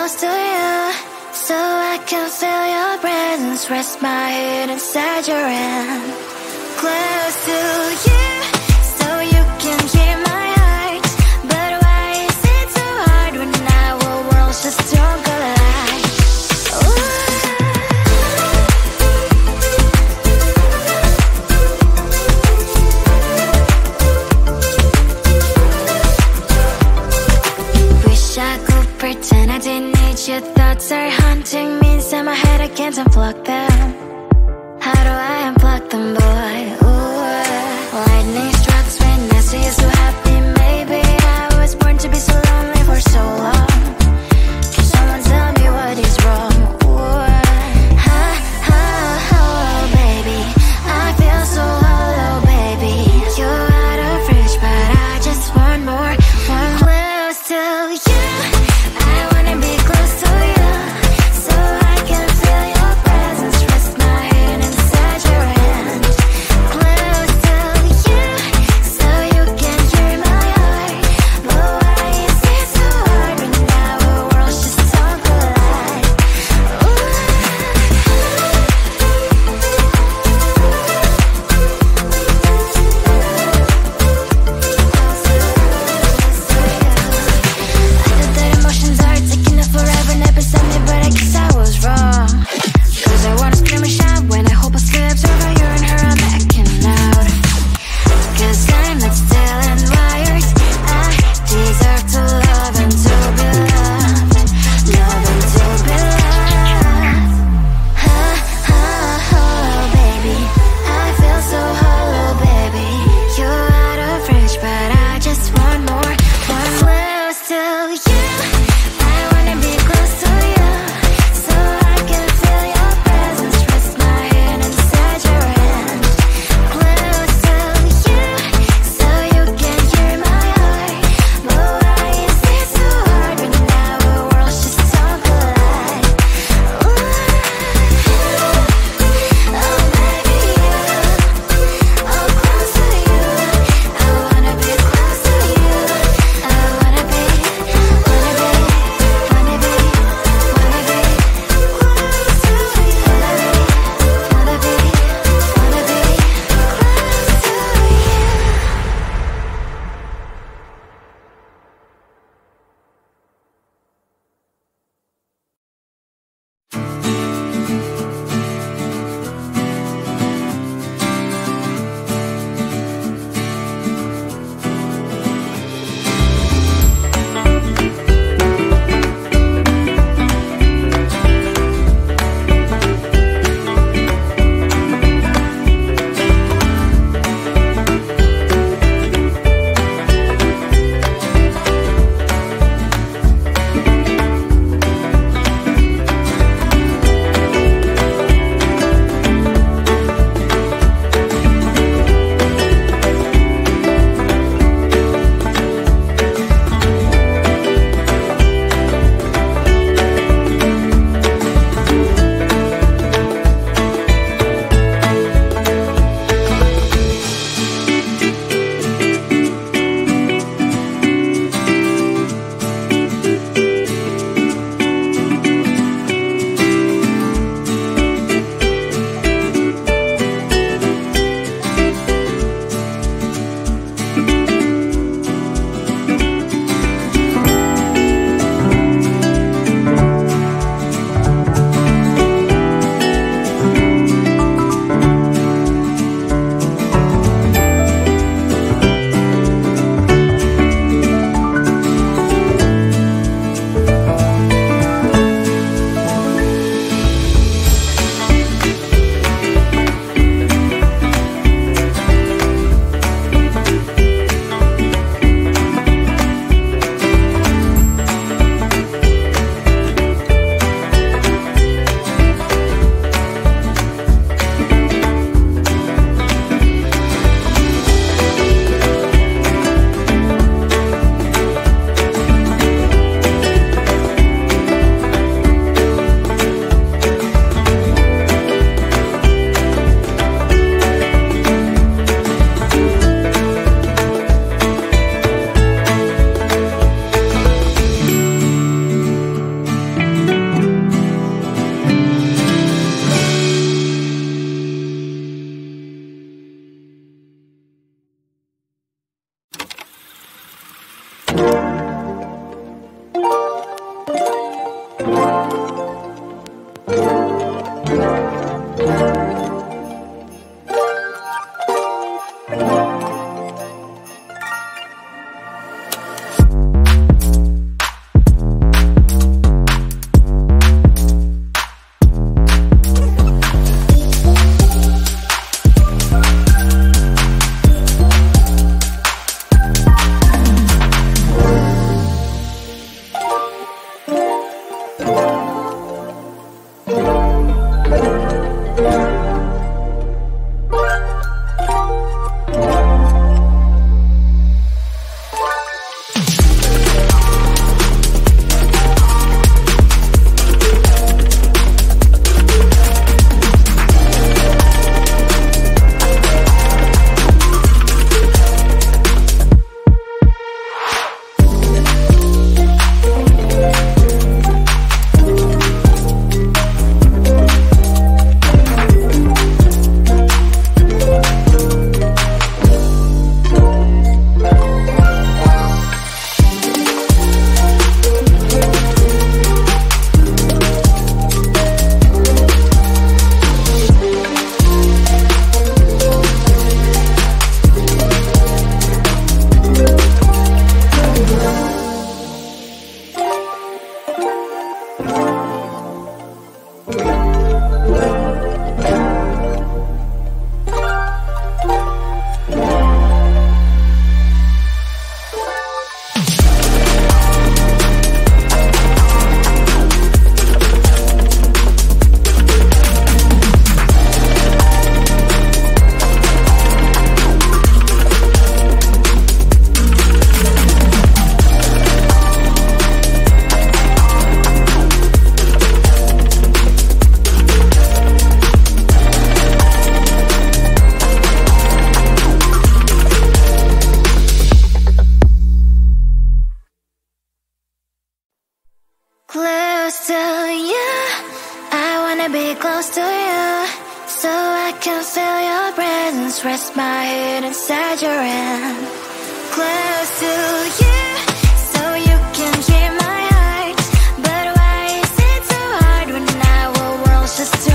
close to you, so I can feel your presence. Rest my head inside your hand. Close to you, so you can hear my heart. But why is it so hard when our worlds just don't collide? Wish I could pretend I didn't need your thoughts are haunting me inside my head. I can't unplug them. How do I unplug them, boy? Ooh, lightning strikes when I see you so happy. Maybe I was born to be so lonely for so long. Can someone tell me what is wrong? Ooh, baby, I feel so hollow, baby. You're out of reach, but I just want more. Close to you, I wanna be close to you, so I can feel your presence. Rest Close to you, I wanna be close to you, so I can feel your presence, rest my head inside your hand. Close to you, so you can hear my heart, but why is it so hard when our world's just